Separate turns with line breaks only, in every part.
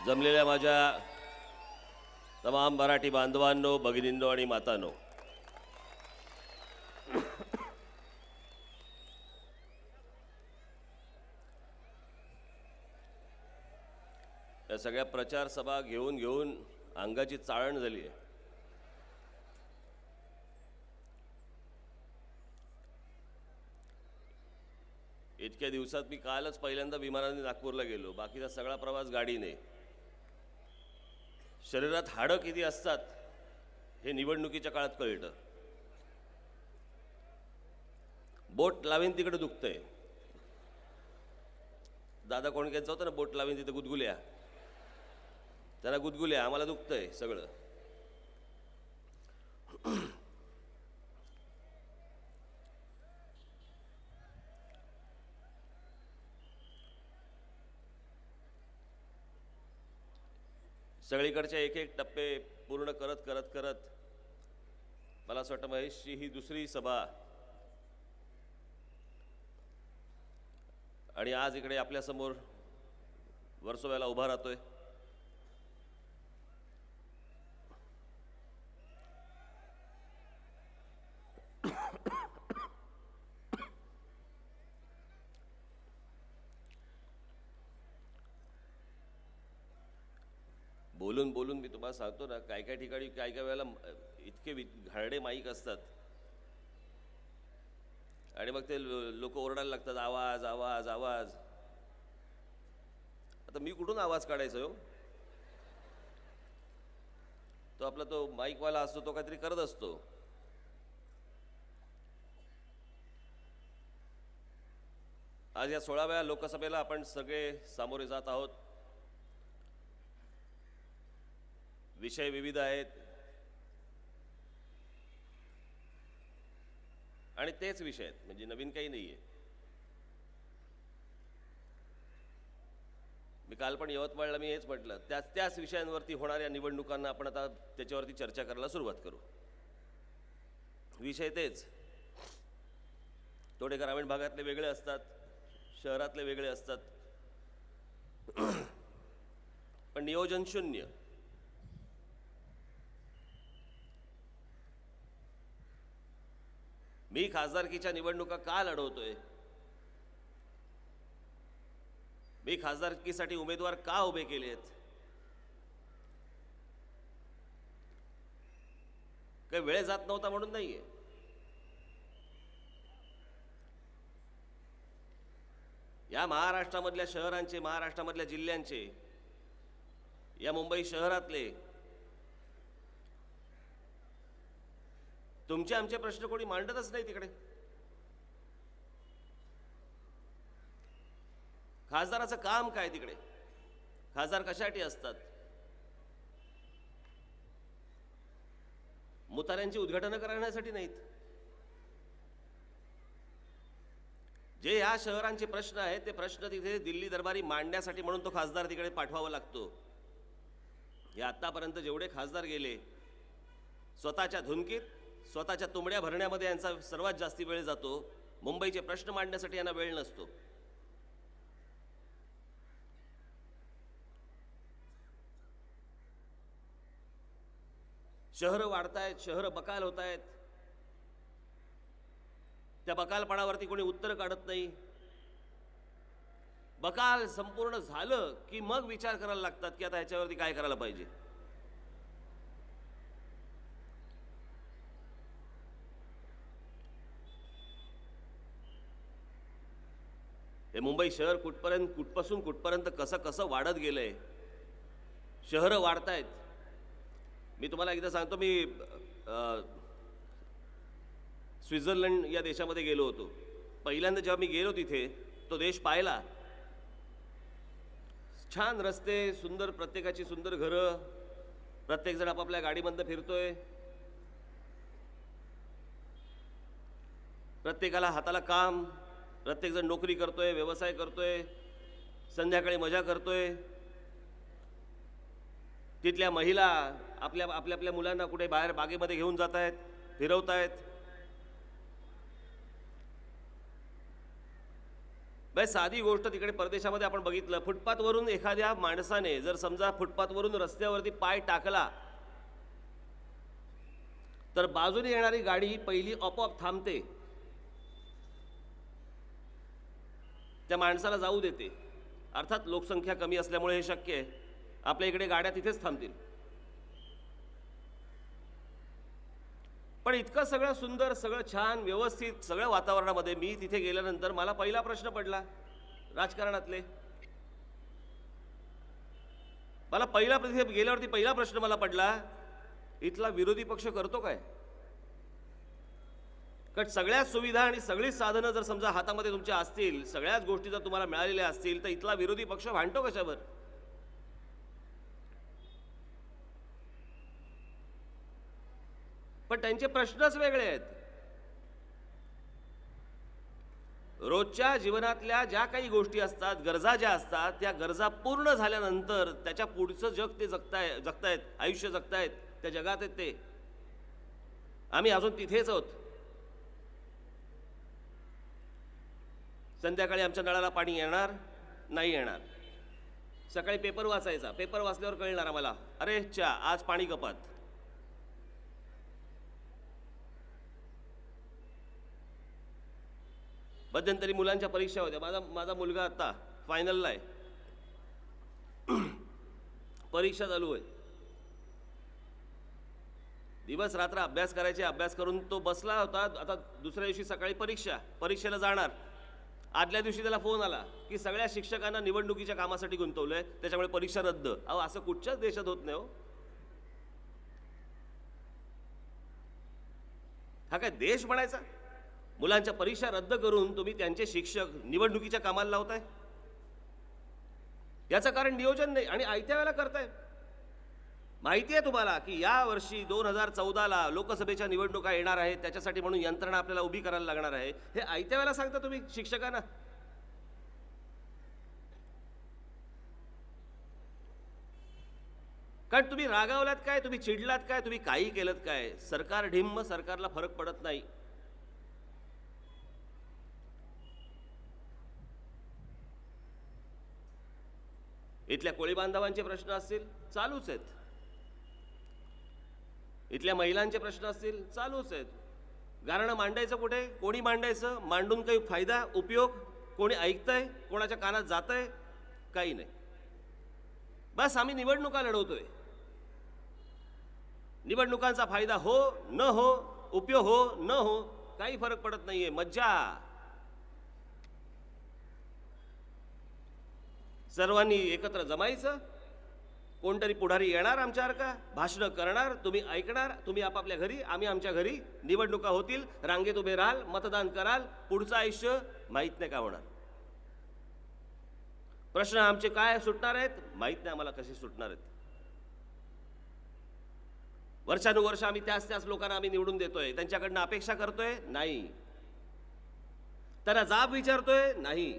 जमलेल्या माझ्या तमाम मराठी बांधवांनो, भगिनींनो आणि मातांनो, या सगळ्या प्रचार सभा घेऊन घेऊन अंगाची चाळण झाली आहे. इतक्या दिवसात मी कालच पहिल्यांदा विमानाने नागपूरला गेलो. बाकीचा सगळा प्रवास गाडीने. शरीरात हाडं किती असतात हे निवडणुकीच्या काळात कळतं. बोट लावीन तिकडे दुखतंय. दादा कोणक्यांचं होतं ना, बोट लावीन तिथे गुदगुल्या, त्यांना गुदगुल्या, आम्हाला दुखतंय सगळं. सगळीकडचे एक एक टप्पे पूर्ण करत करत करत मला असं वाटतं महेशची ही दुसरी सभा आणि आज इकडे आपल्यासमोर वर्सोव्याला उभा राहतोय. बोलून बोलून मी तुम्हाला सांगतो ना, काय काय ठिकाणी काय काय वेळेला इतके घाणडे माईक असतात आणि मग ते लोक ओरडायला लागतात, आवाज आवाज आवाज. आता मी कुठून आवाज काढायचा हो? तो आपला तो माईकवाला असतो, तो काहीतरी करत असतो. आज या 16व्या लोकसभेला आपण सगळे सामोरे जात आहोत. विषय विविध आहेत आणि तेच विषय आहेत, म्हणजे नवीन काही नाही आहे. मी काल पण यवतमाळला मी हेच म्हटलं, त्याच विषयांवरती होणाऱ्या निवडणुकांना आपण आता त्याच्यावरती चर्चा करायला सुरुवात करू. विषय तेच. थोडे ग्रामीण भागातले वेगळे असतात, शहरातले वेगळे असतात, पण नियोजन शून्य. मी खासदारकीच्या निवडणुका का लढवतोय? मी खासदारकीसाठी उमेदवार का उभे केलेत? काही वेळ जात नव्हता म्हणून नाहीये. या महाराष्ट्रामधल्या शहरांचे, महाराष्ट्रामधल्या जिल्ह्यांचे, या मुंबई शहरातले तुमचे आमचे प्रश्न कोणी मांडतच नाही तिकडे. खासदाराचं काम काय तिकडे? खासदार कशासाठी असतात? मुताऱ्यांची उद्घाटनं करण्यासाठी नाहीत. जे ह्या शहरांचे प्रश्न आहेत ते प्रश्न तिथे दिल्ली दरबारी मांडण्यासाठी म्हणून तो खासदार तिकडे पाठवावा लागतो. हे आतापर्यंत जेवढे खासदार गेले, स्वतःच्या धुनकीत, स्वतःच्या तुंबड्या भरण्यामध्ये यांचा सर्वात जास्ती वेळ जातो. मुंबईचे प्रश्न मांडण्यासाठी यांना वेळ नसतो. शहरं वाढतायत, शहरं बकाल होत आहेत. त्या बकालपणावरती कोणी उत्तर काढत नाही. बकाल संपूर्ण झालं की मग विचार करायला लागतात की आता ह्याच्यावरती काय करायला पाहिजे. हे मुंबई शहर कुठपासून कुठपर्यंत कसं कसं वाढत गेलंय. शहरं वाढतायत. मी तुम्हाला एकदा सांगतो, मी स्वित्झर्लंड या देशामध्ये गेलो होतो. पहिल्यांदा जेव्हा मी गेलो तिथे तो देश पाहिला. छान रस्ते, सुंदर, प्रत्येकाची सुंदर घरं, प्रत्येकजण आपापल्या गाडीमधनं फिरतोय, प्रत्येकाला हाताला काम, प्रत्येकजण नोकरी करतोय, व्यवसाय करतोय, संध्याकाळी मजा करतोय. तिथल्या महिला आपल्या आपल्या मुलांना कुठे बाहेर बागेमध्ये घेऊन जात आहेत, फिरवत आहेत. साधी गोष्ट तिकडे परदेशामध्ये आपण बघितलं, फुटपाथवरून एखाद्या माणसाने जर समजा फुटपाथवरून रस्त्यावरती पाय टाकला तर बाजूने येणारी गाडी पहिली आपोआप थांबते, त्या माणसाला जाऊ देते. अर्थात लोकसंख्या कमी असल्यामुळे हे शक्य आहे. आपल्या इकडे गाड्या तिथेच थांबतील. पण इतकं सगळं सुंदर, सगळं छान, व्यवस्थित सगळं वातावरणामध्ये मी तिथे गेल्यानंतर मला पहिला प्रश्न पडला राजकारणातले. मला तिथे गेल्यावरती पहिला प्रश्न मला पडला, इथला विरोधी पक्ष करतो काय? कारण सगळ्याच सुविधा आणि सगळीच साधनं जर समजा हातामध्ये तुमच्या असतील, सगळ्याच गोष्टी जर तुम्हाला मिळालेल्या असतील, तर इथला विरोधी पक्ष भांडतो कशावर? पण त्यांचे प्रश्नच वेगळे आहेत. रोजच्या जीवनातल्या ज्या काही गोष्टी असतात, गरजा ज्या असतात, त्या गरजा पूर्ण झाल्यानंतर त्याच्या पुढचं जग ते जगतायत, आयुष्य जगतायत, त्या जगात आहेत ते. आम्ही अजून तिथेच आहोत. संध्याकाळी आमच्या नळाला पाणी येणार नाही येणार. सकाळी पेपर वाचायचा, पेपर वाचल्यावर कळणार आम्हाला, अरे च्या आज पाणी कपात. मध्यंतरी मुलांच्या परीक्षा होत्या. माझा मुलगा आता फायनलला आहे, परीक्षा चालू आहे. दिवस रात्र अभ्यास करायचे, अभ्यास करून तो बसला होता. आता दुसऱ्या दिवशी सकाळी परीक्षेला जाणार. आदल्या दिवशी त्याला फोन आला की सगळ्या शिक्षकांना निवडणुकीच्या कामासाठी गुंतवलंय, त्याच्यामुळे परीक्षा रद्द. अहो, असं कुठच्याच देशात होत नाही हो. हा काय देश म्हणायचा? मुलांच्या परीक्षा रद्द करून तुम्ही त्यांचे शिक्षक निवडणुकीच्या कामाला लावताय. याचं कारण नियोजन नाही आणि आयत्या वेळेला करताय. माहिती आहे तुम्हाला की या वर्षी 2014ला लोकसभेच्या निवडणुका येणार आहेत, त्याच्यासाठी म्हणून यंत्रणा आपल्याला उभी करायला लागणार आहे. हे आयत्या वेळेला सांगता तुम्ही शिक्षकांना. कारण तुम्ही रागावलात काय, तुम्ही चिडलात काय, तुम्ही काही केलं काय, सरकार ढिम्म, सरकारला फरक पडत नाही. इथल्या कोळी बांधवांचे प्रश्न असतील चालूच आहेत, इथल्या महिलांचे प्रश्न असतील चालूच आहेत. गारणं मांडायचं कुठे, कोणी मांडायचं, मांडून काही फायदा उपयोग, कोणी ऐकतंय, कोणाच्या कानात जातंय, काही नाही. बस आम्ही निवडणुका लढवतोय. निवडणुकांचा फायदा हो न हो, उपयोग हो न हो, काही फरक पडत नाहीये. मज्जा. सर्वांनी एकत्र जमायचं, कोणतरी पुढारी येणार आमच्यासारखा, भाषणं करणार, तुम्ही ऐकणार, तुम्ही आपापल्या घरी, आम्ही आमच्या घरी. निवडणुका होतील, रांगेत उभे राहाल, मतदान कराल, पुढचं आयुष्य माहीत नाही का होणार. प्रश्न आमचे काय सुटणार आहेत माहीत नाही आम्हाला, कसे सुटणार आहेत. वर्षानुवर्ष आम्ही त्याच लोकांना आम्ही निवडून देतोय, त्यांच्याकडनं अपेक्षा करतोय नाही, त्यांना जाब विचारतोय नाही.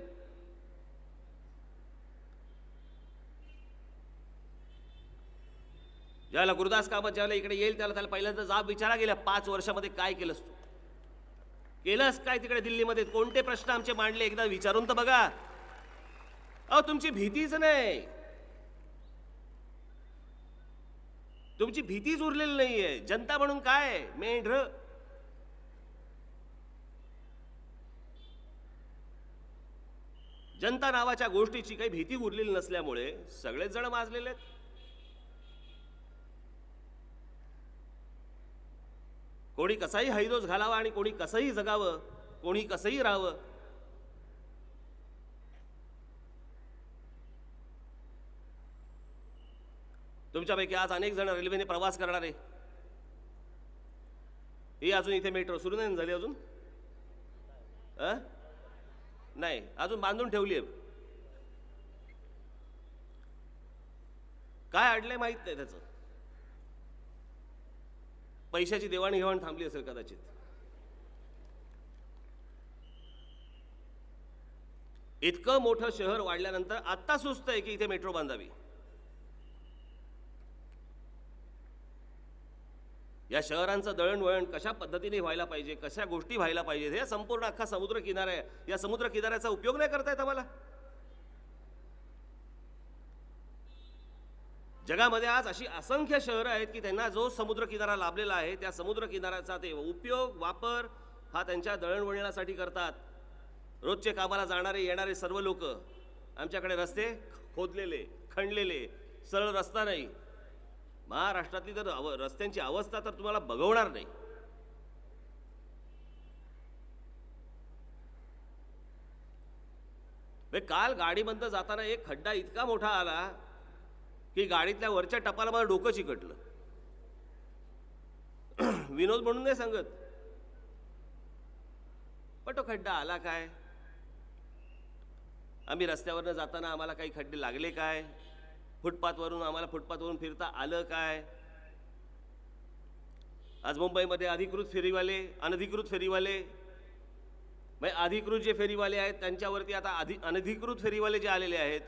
ज्याला गुरुदास कामत ज्याला इकडे येईल त्याला पहिल्यांदा जाब विचारा, गेल्या 5 वर्षामध्ये काय केलंस तू, केलंस काय तिकडे दिल्लीमध्ये, कोणते प्रश्न आमचे मांडले, एकदा विचारून तर बघा. अहो, तुमची भीतीच नाही, तुमची भीतीच उरलेली नाहीये. जनता म्हणून काय मेंढर. जनता नावाच्या गोष्टीची काही भीती उरलेली नसल्यामुळे सगळेच जण माजलेले आहेत. कोणी कसाही हैदोस घालावा आणि कोणी कसंही जगावं, कोणी कसंही राहावं. तुमच्यापैकी आज अनेक जण रेल्वेने प्रवास करणार आहे. ही अजून इथे मेट्रो सुरू नाही झाली अजून, नाही अजून बांधून ठेवली आहे. काय अडलंय माहित नाही, त्याचं पैशाची देवाणघेवाण थांबली असेल कदाचित. इतकं मोठं शहर वाढल्यानंतर आत्ता सुचतंय की इथे मेट्रो बांधावी. या शहरांचं दळणवळण कशा पद्धतीने व्हायला पाहिजे, कशा गोष्टी व्हायला पाहिजेत, हे संपूर्ण अख्खा समुद्र किनारा आहे. या समुद्र किनाऱ्याचा उपयोग नाही करता येत आम्हाला. जगामध्ये आज अशी असंख्य शहरं आहेत की त्यांना जो समुद्र किनारा लाभलेला आहे त्या समुद्र किनाऱ्याचा ते उपयोग वापर हा त्यांच्या दळणवळणासाठी करतात. रोजचे कामाला जाणारे येणारे सर्व लोक. आमच्याकडे रस्ते खोदलेले, खणलेले, सरळ रस्ता नाही. महाराष्ट्रातली तर रस्त्यांची अवस्था तर तुम्हाला बघवणार नाही. काल गाडीबंद जाताना एक खड्डा इतका मोठा आला की गाडीतल्या वरच्या टपाला मला डोकं चिकटलं. विनोद म्हणून नाही सांगत, पण तो खड्डा आला काय? आम्ही रस्त्यावरनं जाताना आम्हाला काही खड्डे लागले काय? फुटपाथवरून आम्हाला फुटपाथवरून फिरता आलं काय? आज मुंबईमध्ये अधिकृत फेरीवाले, अनधिकृत फेरीवाले, म्हणजे अधिकृत जे फेरीवाले आहेत त्यांच्यावरती आता अनधिकृत फेरीवाले जे आलेले आहेत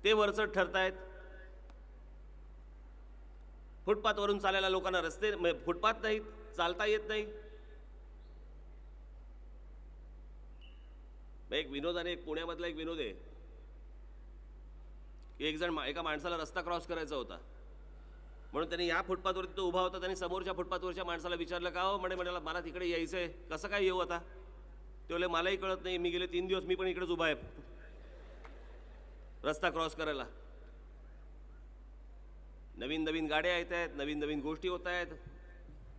ते वरचढ ठरतायत. फुटपाथवरून चालायला लोकांना रस्ते, फुटपाथ नाहीत, चालता येत नाही. एक विनोदाने, एक पुण्यामधला एक विनोद आहे की एक जण एका माणसाला रस्ता क्रॉस करायचा होता म्हणून त्यांनी या फुटपाथवरती तो उभा होता. त्यांनी समोरच्या फुटपाथवरच्या माणसाला विचारलं, का हो म्हणे, मला तिकडे यायचंय, कसं काय येऊ आता? ते बोलले, मलाही कळत नाही, मी गेले 3 दिवस मी पण इकडेच उभा आहे रस्ता क्रॉस करायला. नवीन नवीन गाड्या येत आहेत, नवीन नवीन गोष्टी होत आहेत,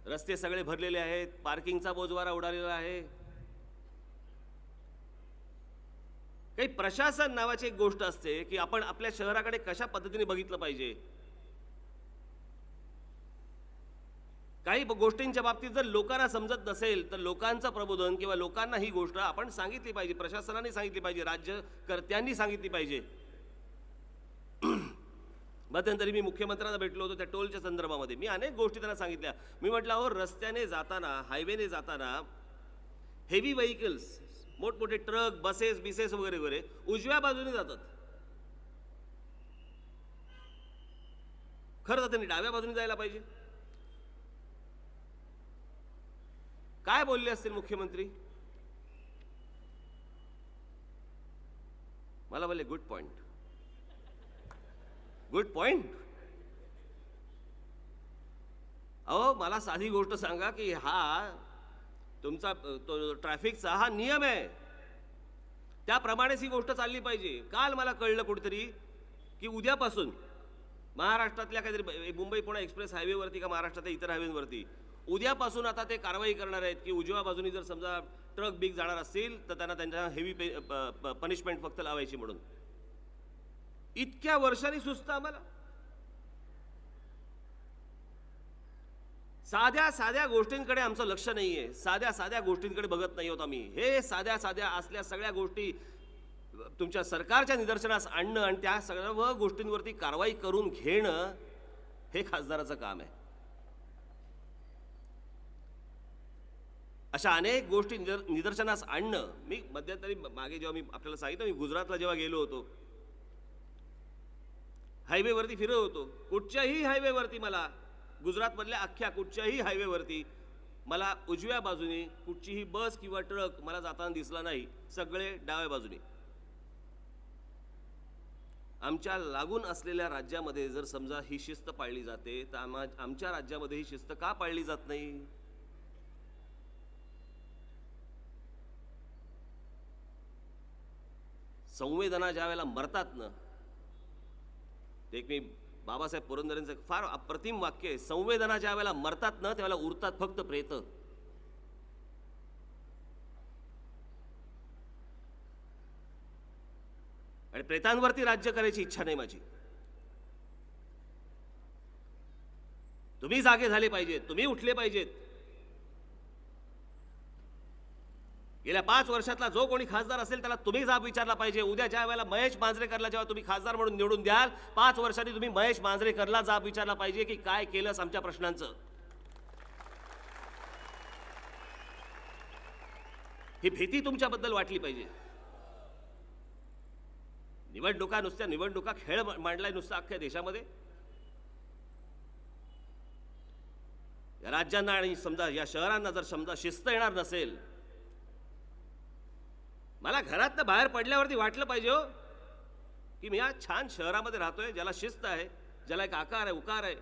रस्ते सगळे भरलेले आहेत, पार्किंगचा बोजवारा उडालेला आहे. काही प्रशासन नावाची एक गोष्ट असते की आपण आपल्या शहराकडे कशा पद्धतीने बघितलं पाहिजे. काही गोष्टींच्या बाबतीत जर लोकांना समजत नसेल तर लोकांचं प्रबोधन किंवा लोकांना ही गोष्ट आपण सांगितली पाहिजे, प्रशासनाने सांगितली पाहिजे, राज्यकर्त्यांनी सांगितली पाहिजे. मध्यंतरी मी मुख्यमंत्र्यांना भेटलो होतो त्या टोलच्या संदर्भामध्ये. मी अनेक गोष्टी त्यांना सांगितल्या. मी म्हटलं, अहो रस्त्याने जाताना, हायवेने जाताना हेवी व्हेकल्स, मोठमोठे ट्रक, बसेस वगैरे वगैरे उजव्या बाजूने जातात. खरं तर त्यांनी डाव्या बाजूने जायला पाहिजे. काय बोलले असतील मुख्यमंत्री? मला बोलले, गुड पॉइंट, गुड पॉइंट. अहो मला साधी गोष्ट सांगा की हा तुमचा तो ट्रॅफिकचा हा नियम आहे, त्याप्रमाणेच ही गोष्ट चालली पाहिजे. काल मला कळलं कुठेतरी की उद्यापासून महाराष्ट्रातल्या काहीतरी मुंबई पुणे एक्सप्रेस हायवेवरती का महाराष्ट्रातल्या इतर हायवेवरती उद्यापासून आता ते कारवाई करणार आहेत की उजव्या बाजूनी जर समजा ट्रक बिग जाणार असतील तर त्यांना त्यांच्या हेवी पनिशमेंट फक्त लावायची म्हणून. इतक्या वर्षांनी सुचतं आम्हाला. साध्या साध्या गोष्टींकडे आमचं लक्ष नाहीये, साध्या साध्या गोष्टींकडे बघत नाही आहोत आम्ही. हे साध्या साध्या असल्या सगळ्या गोष्टी तुमच्या सरकारच्या निदर्शनास आणणं आणि त्या सर्व गोष्टींवरती कारवाई करून घेणं हे खासदाराचं काम आहे. अशा अनेक गोष्टी निदर्शनास आणणं. मी मध्यंतरी मागे जेव्हा मी आपल्याला सांगितलं, मी गुजरातला जेव्हा गेलो होतो, हायवेवरती फिरत होतो. कुठच्याही हायवेवरती मला, गुजरातमधल्या अख्ख्या कुठच्याही हायवेवरती मला उजव्या बाजूने कुठचीही बस किंवा ट्रक मला जाताना दिसला नाही, सगळे डाव्या बाजूने. आमच्या लागून असलेल्या राज्यामध्ये जर समजा ही शिस्त पाळली जाते तर आमच्या राज्यामध्ये ही शिस्त का पाळली जात नाही? संवेदना ज्या वेळेला मरतात ना, ते एक मी बाबासाहेब पुरंदरेंचं फार अप्रतिम वाक्य आहे, संवेदना ज्या वेळेला मरतात ना त्यावेळेला उरतात फक्त प्रेत. आणि प्रेतांवरती राज्य करायची इच्छा नाही माझी. तुम्ही जागे झाले पाहिजेत, तुम्ही उठले पाहिजेत. गेल्या 5 वर्षातला जो कोणी खासदार असेल त्याला तुम्ही जाब विचारला पाहिजे. उद्या ज्या वेळेला महेश मांजरेकरला जेव्हा तुम्ही खासदार म्हणून निवडून द्याल, 5 वर्षांनी तुम्ही महेश मांजरेकरला जाब विचारला पाहिजे की काय केलंस आमच्या प्रश्नांचं. ही भीती तुमच्याबद्दल वाटली पाहिजे. निवडणुका नुसत्या निवडणुका खेळ मांडलाय नुसता अख्ख्या देशामध्ये. या राज्यांना आणि समजा या शहरांना जर समजा शिस्त येणार नसेल, मला घरातनं बाहेर पडल्यावरती वाटलं पाहिजे हो की मी या छान शहरामध्ये राहतोय, ज्याला शिस्त आहे, ज्याला एक आकार आहे, उकार आहे.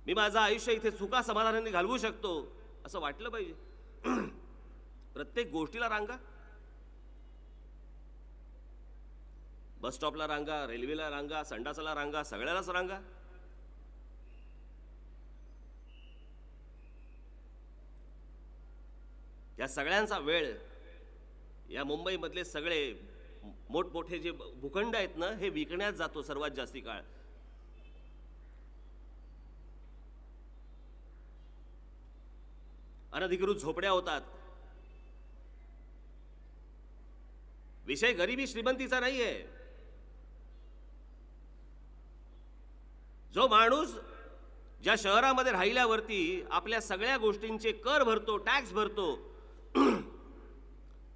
मी माझं आयुष्य इथे सुखा समाधानाने घालवू शकतो असं वाटलं पाहिजे. प्रत्येक गोष्टीला रांगा, बस स्टॉपला रांगा, रेल्वेला रांगा, संडासाला रांगा, सगळ्यालाच रांगा. या सगळ्यांचा वेळ या मुंबईमधले सगळे मोठमोठे जे भूखंड आहेत ना, हे विकण्यात जातो सर्वात जास्ती काळ. अनधिकृत झोपड्या होतात. विषय गरिबी श्रीमंतीचा नाहीये. जो माणूस ज्या शहरामध्ये राहिल्यावरती आपल्या सगळ्या गोष्टींचे कर भरतो, टॅक्स भरतो,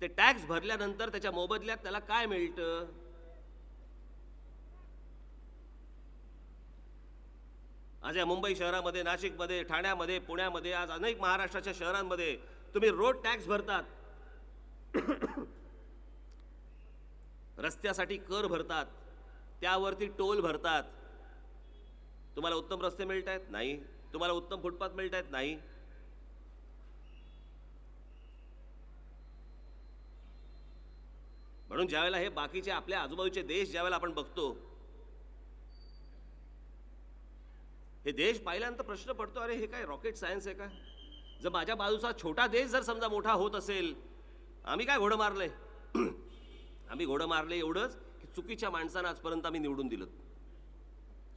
ते टॅक्स भरल्यानंतर त्याच्या मोबदल्यात त्याला काय मिळतं? आज या मुंबई शहरामध्ये, नाशिकमध्ये, ठाण्यामध्ये, पुण्यामध्ये, आज अनेक महाराष्ट्राच्या शहरांमध्ये तुम्ही रोड टॅक्स भरतात, रस्त्यासाठी कर भरतात, त्यावरती टोल भरतात. तुम्हाला उत्तम रस्ते मिळत आहेत? नाही. तुम्हाला उत्तम फुटपाथ मिळत आहेत? नाही. म्हणून ज्यावेळेला हे बाकीचे आपल्या आजूबाजूचे देश ज्यावेळेला आपण बघतो, हे देश पाहिल्यानंतर प्रश्न पडतो, अरे हे काय रॉकेट सायन्स आहे का? जर माझ्या बाजूचा छोटा देश जर समजा मोठा होत असेल, आम्ही काय घोडं मारलंय? आम्ही घोडं मारले एवढंच की चुकीच्या माणसांना आजपर्यंत आम्ही निवडून दिलं,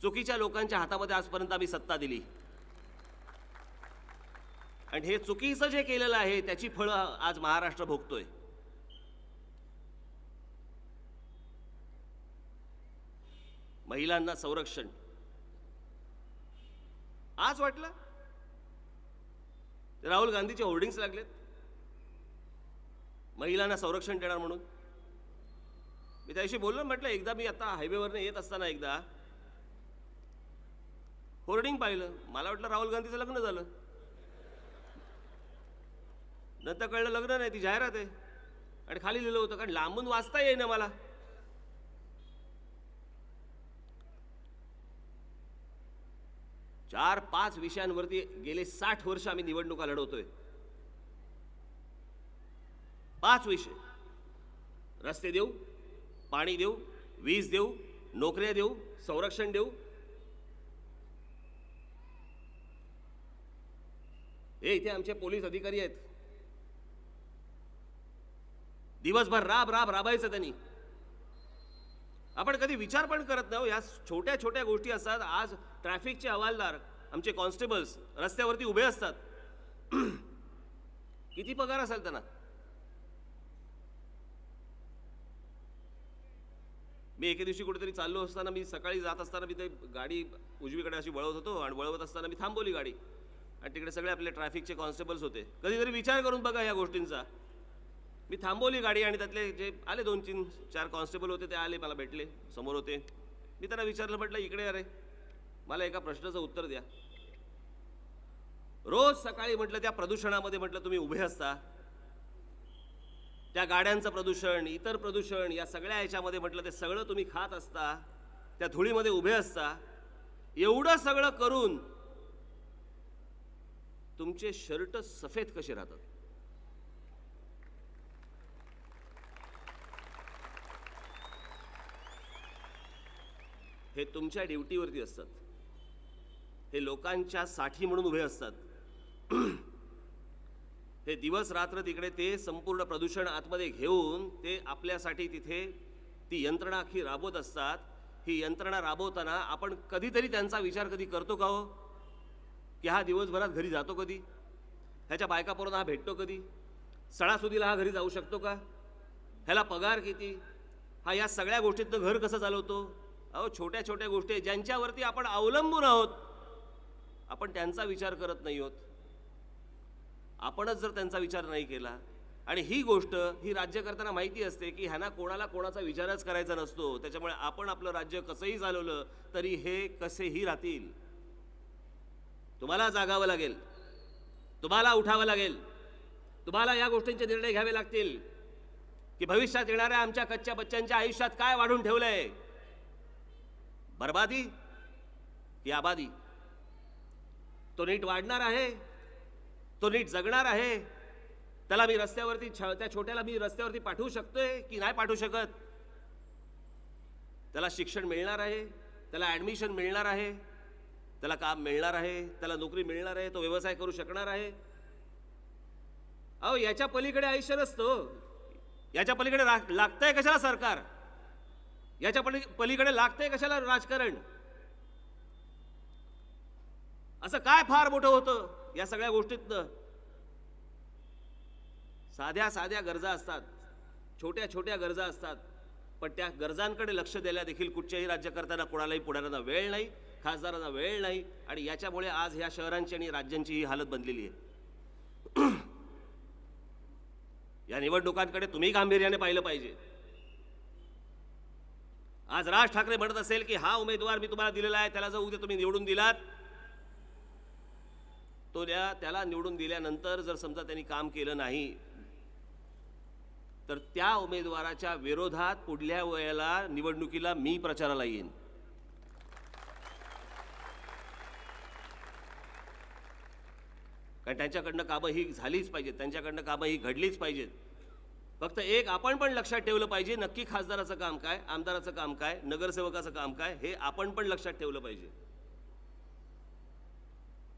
चुकीच्या लोकांच्या हातामध्ये आजपर्यंत आम्ही सत्ता दिली, आणि हे चुकीचं जे केलेलं आहे त्याची फळं आज महाराष्ट्र भोगतोय. महिलांना संरक्षण आज वाटलं, राहुल गांधीचे होर्डिंग्स लागलेत महिलांना संरक्षण देणार म्हणून. मी त्याशी बोललो, म्हटलं एकदा मी आता हायवेवरनं येत असताना एकदा होर्डिंग पाहिलं, मला वाटलं राहुल गांधीचं लग्न झालं. नंतर कळलं लग्न नाही, ती जाहिरात आहे. आणि खाली लिहिलं होतं, कारण लांबून वाचता येईना मला. चार पाच विषयांवरती गेले 60 वर्ष आम्ही निवडणुका लढवतोय. 5 विषय: रस्ते देऊ, पाणी देऊ, वीज देऊ, नोकऱ्या देऊ, संरक्षण देऊ. हे इथे आमचे पोलीस अधिकारी आहेत, दिवसभर राबायचं त्यांनी. आपण कधी विचार पण करत नाही, या छोट्या छोट्या गोष्टी असतात. आज ट्रॅफिकचे हवालदार, आमचे कॉन्स्टेबल्स रस्त्यावरती उभे असतात. किती पगार असेल त्यांना? मी एके दिवशी कुठेतरी चाललो असताना, मी सकाळी जात असताना मी ते गाडी उजवीकडे अशी वळवत होतो, आणि वळवत असताना मी थांबवली गाडी, आणि तिकडे सगळे आपले ट्रॅफिकचे कॉन्स्टेबल्स होते. कधीतरी विचार करून बघा या गोष्टींचा. मी थांबवली गाडी, आणि त्यातले जे आले 2-3-4 कॉन्स्टेबल होते, ते आले, मला भेटले, समोर होते. मी त्यांना विचारलं, म्हटलं इकडे अरे मला एका प्रश्नाचं उत्तर द्या. रोज सकाळी म्हटलं त्या प्रदूषणामध्ये म्हटलं तुम्ही उभे असता, त्या गाड्यांचं प्रदूषण, इतर प्रदूषण, या सगळ्या याच्यामध्ये म्हटलं ते सगळं तुम्ही खात असता, त्या धुळीमध्ये उभे असता. एवढं सगळं करून तुमचे शर्ट सफेद कसे राहतात? हे तुमच्या ड्युटीवरती असतात, हे लोकांच्या साठी म्हणून उभे असतात. हे दिवस रात्र तिकडे ते संपूर्ण प्रदूषण आतमध्ये घेऊन ते आपल्यासाठी तिथे ती यंत्रणा अख्खी राबवत असतात. ही यंत्रणा राबवताना आपण कधीतरी त्यांचा विचार कधी करतो का हो, की हा दिवसभरात घरी जातो कधी? ह्याच्या बायका पोरांना हा भेटतो कधी? सणासुदीला हा घरी जाऊ शकतो का? ह्याला पगार किती? हा या सगळ्या गोष्टीतनं घर कसं चालवतो? अहो, छोट्या छोट्या गोष्टी ज्यांच्यावरती आपण अवलंबून आहोत, आपण त्यांचा विचार करत नाही आहोत. आपणच जर त्यांचा विचार नाही केला, आणि ही गोष्ट ही राज्यकर्त्यांना माहिती असते की ह्यांना कोणाला कोणाचा विचारच करायचा नसतो, त्याच्यामुळे आपण आपलं राज्य कसंही चालवलं तरी हे कसेही राहतील. तुम्हाला जागावं लागेल, तुम्हाला उठावं लागेल, तुम्हाला या गोष्टींचे निर्णय घ्यावे लागतील की भविष्यात येणाऱ्या आमच्या कच्च्या बच्चांच्या आयुष्यात काय वाढून ठेवलंय, बर्बादी की आबादी? तो नीट वाढणार आहे, तो नीट जगणार आहे, त्याला मी रस्त्यावरती त्या छोट्याला मी रस्त्यावरती पाठवू शकतोय की नाही पाठवू शकत? त्याला शिक्षण मिळणार आहे, त्याला ॲडमिशन मिळणार आहे, त्याला काम मिळणार आहे, त्याला नोकरी मिळणार आहे, तो व्यवसाय करू शकणार आहे? अहो, याच्या पलीकडे आयुष्य नसतं. याच्या पलीकडे लागतंय कशाला सरकार? याच्या पलीकडे लागतंय कशाला राजकारण? असं काय फार मोठं होतं या सगळ्या गोष्टीतनं? साध्या साध्या गरजा असतात, छोट्या छोट्या गरजा असतात, पण त्या गरजांकडे लक्ष द्यायला देखील कुठच्याही राज्यकर्त्यांना, कोणालाही पुढाऱ्यांना वेळ नाही, खासदारांना वेळ नाही. आणि याच्यामुळे आज ह्या शहरांची आणि राज्यांची ही हालत बनलेली आहे. या निवडणुकांकडे तुम्ही गांभीर्याने पाहिलं पाहिजे. आज राज ठाकरे म्हणत असेल की हा उमेदवार मी तुम्हाला दिलेला आहे, त्याला जर उद्या तुम्ही निवडून दिलात, तो त्याला निवडून दिल्यानंतर जर समजा त्यांनी काम केलं नाही तर त्या उमेदवाराच्या विरोधात पुढल्या वेळेला निवडणुकीला मी प्रचाराला येईन. कारण त्यांच्याकडनं कामं ही झालीच पाहिजेत, त्यांच्याकडनं कामं ही घडलीच पाहिजेत. फक्त एक आपण पण लक्षात ठेवलं पाहिजे, नक्की खासदाराचं काम काय, आमदाराचं काम काय, नगरसेवकाचं काम काय, हे आपण पण लक्षात ठेवलं पाहिजे.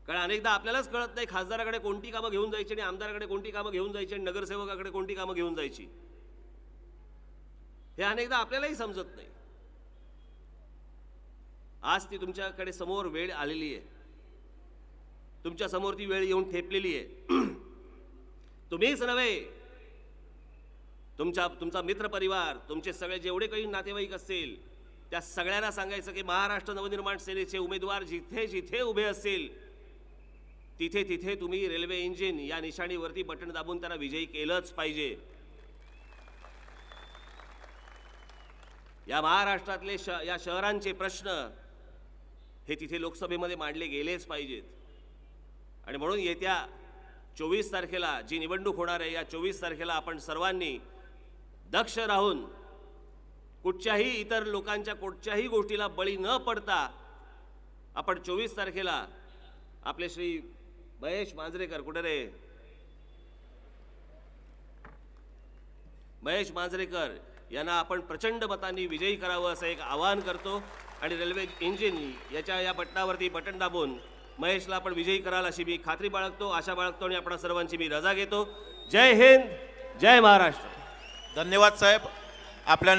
कारण अनेकदा आपल्यालाच कळत नाही खासदाराकडे कोणती कामं घेऊन जायची आणि आमदाराकडे कोणती कामं घेऊन जायची आणि नगरसेवकाकडे कोणती कामं घेऊन जायची, हे अनेकदा आपल्यालाही समजत नाही. आज ती तुमच्याकडे समोर वेळ आलेली आहे, तुमच्या समोर ती वेळ येऊन ठेपलेली आहे. तुम्हीच नव्हे, तुमचा मित्रपरिवार, तुमचे सगळे जेवढे काही नातेवाईक असतील त्या सगळ्यांना सांगायचं की महाराष्ट्र नवनिर्माण सेनेचे उमेदवार जिथे जिथे उभे असतील तिथे तिथे तुम्ही रेल्वे इंजिन या निशाणीवरती बटन दाबून त्यांना विजयी केलंच पाहिजे. या महाराष्ट्रातले या शहरांचे प्रश्न हे तिथे लोकसभेमध्ये मांडले गेलेच पाहिजेत. आणि म्हणून येत्या 24 तारखेला जी निवडणूक होणार आहे, या 24 तारखेला आपण सर्वांनी दक्ष राहून कुठच्याही इतर लोकांच्या कुठच्याही गोष्टीला बळी न पडता आपण 24 तारखेला आपले श्री महेश मांजरेकर, कुठे रे महेश मांजरेकर यांना आपण प्रचंड मतांनी विजयी करावं असं एक आवाहन करतो. आणि रेल्वे इंजिन या बटनावरती बटन दाबून महेशला आपण विजयी कराल अशी मी खात्री बाळगतो, आशा बाळगतो आणि आपण सर्वांची मी रजा घेतो. जय हिंद, जय महाराष्ट्र.
धन्यवाद साहेब. आपल्या